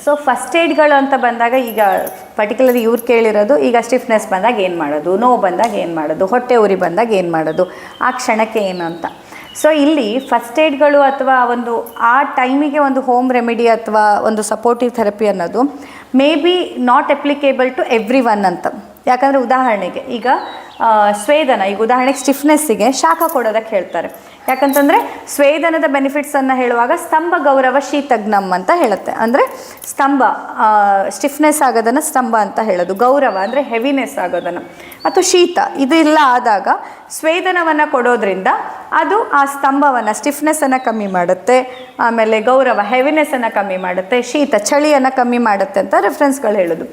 So first ಏಡ್ಗಳು ಅಂತ ಬಂದಾಗ ಈಗ ಪರ್ಟಿಕ್ಯುಲರ್ಲಿ ಇವ್ರು ಕೇಳಿರೋದು, ಈಗ ಸ್ಟಿಫ್ನೆಸ್ ಬಂದಾಗ ಏನು ಮಾಡೋದು, ನೋವು ಬಂದಾಗ ಏನು ಮಾಡೋದು, ಹೊಟ್ಟೆ ಉರಿ ಬಂದಾಗ ಏನು ಮಾಡೋದು, ಆ ಕ್ಷಣಕ್ಕೆ ಏನು ಅಂತ. ಸೊ ಇಲ್ಲಿ ಫಸ್ಟ್ ಏಡ್ಗಳು ಅಥವಾ ಒಂದು ಆ ಟೈಮಿಗೆ ಒಂದು ಹೋಮ್ ರೆಮಿಡಿ ಅಥವಾ ಒಂದು ಸಪೋರ್ಟಿವ್ ಥೆರಪಿ ಅನ್ನೋದು may be not applicable to everyone ಅಂತ. ಯಾಕಂದರೆ ಉದಾಹರಣೆಗೆ ಈಗ ಸ್ವೇದನ, ಈಗ ಉದಾಹರಣೆಗೆ ಸ್ಟಿಫ್ನೆಸ್ಸಿಗೆ ಶಾಖ ಕೊಡೋದಕ್ಕೆ ಹೇಳ್ತಾರೆ. ಯಾಕಂತಂದರೆ ಸ್ವೇದನದ ಬೆನಿಫಿಟ್ಸನ್ನು ಹೇಳುವಾಗ ಸ್ತಂಭ ಗೌರವ ಶೀತಗ್ನಮ್ ಅಂತ ಹೇಳುತ್ತೆ. ಅಂದರೆ ಸ್ತಂಭ ಸ್ಟಿಫ್ನೆಸ್ ಆಗೋದನ್ನು ಸ್ತಂಭ ಅಂತ ಹೇಳೋದು, ಗೌರವ ಅಂದರೆ ಹೆವಿನೆಸ್ ಆಗೋದನ್ನು, ಅಥವಾ ಶೀತ ಇದೆಲ್ಲ ಆದಾಗ ಸ್ವೇದನವನ್ನು ಕೊಡೋದ್ರಿಂದ ಅದು ಆ ಸ್ತಂಭವನ್ನು ಸ್ಟಿಫ್ನೆಸ್ಸನ್ನು ಕಮ್ಮಿ ಮಾಡುತ್ತೆ, ಆಮೇಲೆ ಗೌರವ ಹೆವಿನೆಸ್ಸನ್ನು ಕಮ್ಮಿ ಮಾಡುತ್ತೆ, ಶೀತ ಚಳಿಯನ್ನು ಕಮ್ಮಿ ಮಾಡುತ್ತೆ ಅಂತ ರೆಫರೆನ್ಸ್ಗಳು ಹೇಳೋದು.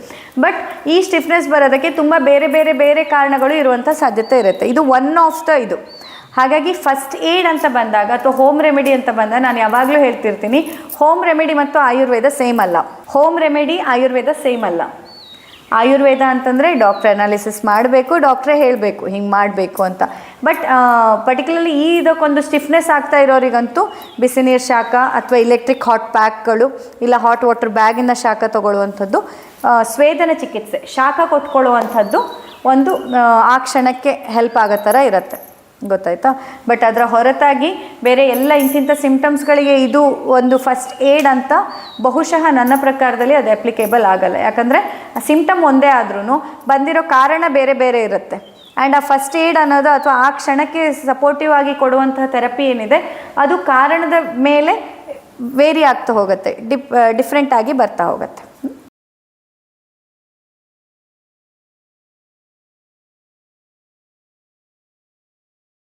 ಬಟ್ ಈ ಸ್ಟಿಫ್ನೆಸ್ ಬರೋದಕ್ಕೆ ತುಂಬ ಬೇರೆ ಬೇರೆ ಬೇರೆ ಕಾರಣಗಳು ಇರುವಂಥ ಸಾಧ್ಯತೆ ಇರುತ್ತೆ. ಇದು ಒನ್ ಆಫ್ ದ ಇದು. ಹಾಗಾಗಿ ಫಸ್ಟ್ ಏಡ್ ಅಂತ ಬಂದಾಗ ಅಥವಾ ಹೋಮ್ ರೆಮಿಡಿ ಅಂತ ಬಂದಾಗ ನಾನು ಯಾವಾಗಲೂ ಹೇಳ್ತಿರ್ತೀನಿ, ಹೋಮ್ ರೆಮಿಡಿ ಮತ್ತು ಆಯುರ್ವೇದ ಸೇಮ್ ಅಲ್ಲ. ಹೋಮ್ ರೆಮಿಡಿ ಆಯುರ್ವೇದ ಸೇಮ್ ಅಲ್ಲ. ಆಯುರ್ವೇದ ಅಂತಂದರೆ ಡಾಕ್ಟ್ರ್ ಅನಾಲಿಸಿಸ್ ಮಾಡಬೇಕು, ಡಾಕ್ಟ್ರೇ ಹೇಳಬೇಕು ಹಿಂಗೆ ಮಾಡಬೇಕು ಅಂತ. ಬಟ್ ಪರ್ಟಿಕ್ಯುಲರ್ಲಿ ಇದಕ್ಕೊಂದು ಸ್ಟಿಫ್ನೆಸ್ ಆಗ್ತಾ ಇರೋರಿಗಂತೂ ಬಿಸಿ ನೀರು ಶಾಖ ಅಥವಾ ಇಲೆಕ್ಟ್ರಿಕ್ ಹಾಟ್ ಪ್ಯಾಕ್ಗಳು ಇಲ್ಲ ಹಾಟ್ ವಾಟರ್ ಬ್ಯಾಗಿನ ಶಾಖ ತಗೊಳ್ಳುವಂಥದ್ದು, ಸ್ವೇದನ ಚಿಕಿತ್ಸೆ ಶಾಖ ಕೊಟ್ಕೊಳ್ಳುವಂಥದ್ದು ಒಂದು ಆ ಕ್ಷಣಕ್ಕೆ ಹೆಲ್ಪ್ ಆಗೋ ಥರ ಇರುತ್ತೆ, ಗೊತ್ತಾಯ್ತಾ. ಬಟ್ ಅದರ ಹೊರತಾಗಿ ಬೇರೆ ಎಲ್ಲ ಇಂತಿಂಥ ಸಿಂಪ್ಟಮ್ಸ್ಗಳಿಗೆ ಇದು ಒಂದು ಫಸ್ಟ್ ಏಡ್ ಅಂತ ಬಹುಶಃ ನನ್ನ ಪ್ರಕಾರದಲ್ಲಿ ಅದು ಅಪ್ಲಿಕೇಬಲ್ ಆಗಲ್ಲ. ಯಾಕಂದರೆ ಸಿಂಪ್ಟಮ್ ಒಂದೇ ಆದ್ರೂ ಬಂದಿರೋ ಕಾರಣ ಬೇರೆ ಬೇರೆ ಇರುತ್ತೆ. ಆ್ಯಂಡ್ ಆ ಫಸ್ಟ್ ಏಡ್ ಅನ್ನೋದು ಅಥವಾ ಆ ಕ್ಷಣಕ್ಕೆ ಸಪೋರ್ಟಿವ್ ಆಗಿ ಕೊಡುವಂತಹ ಥೆರಪಿ ಏನಿದೆ ಅದು ಕಾರಣದ ಮೇಲೆ ವೇರಿ ಆಗ್ತಾ ಹೋಗುತ್ತೆ, ಡಿಫ್ರೆಂಟ್ ಆಗಿ ಬರ್ತಾ ಹೋಗುತ್ತೆ.